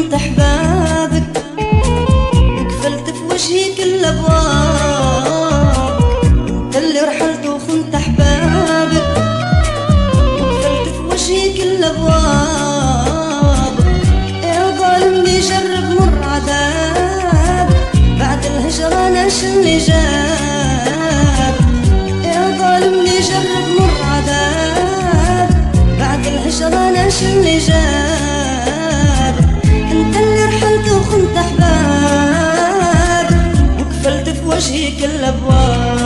وخنت احبابك، وقفلت في وجهي كل ابواب. انت اللي رحلت وخنت احبابك، وقفلت في وجهي كل ابواب. يا ظالمني جرب مر عذاب، بعد الهجران ايش اللي جاب. يا ظالمني جرب مر عذاب، بعد الهجران ايش اللي جاب. انت اللي رحلت وخنت احباب، وقفلت في وجهي كل ابواب.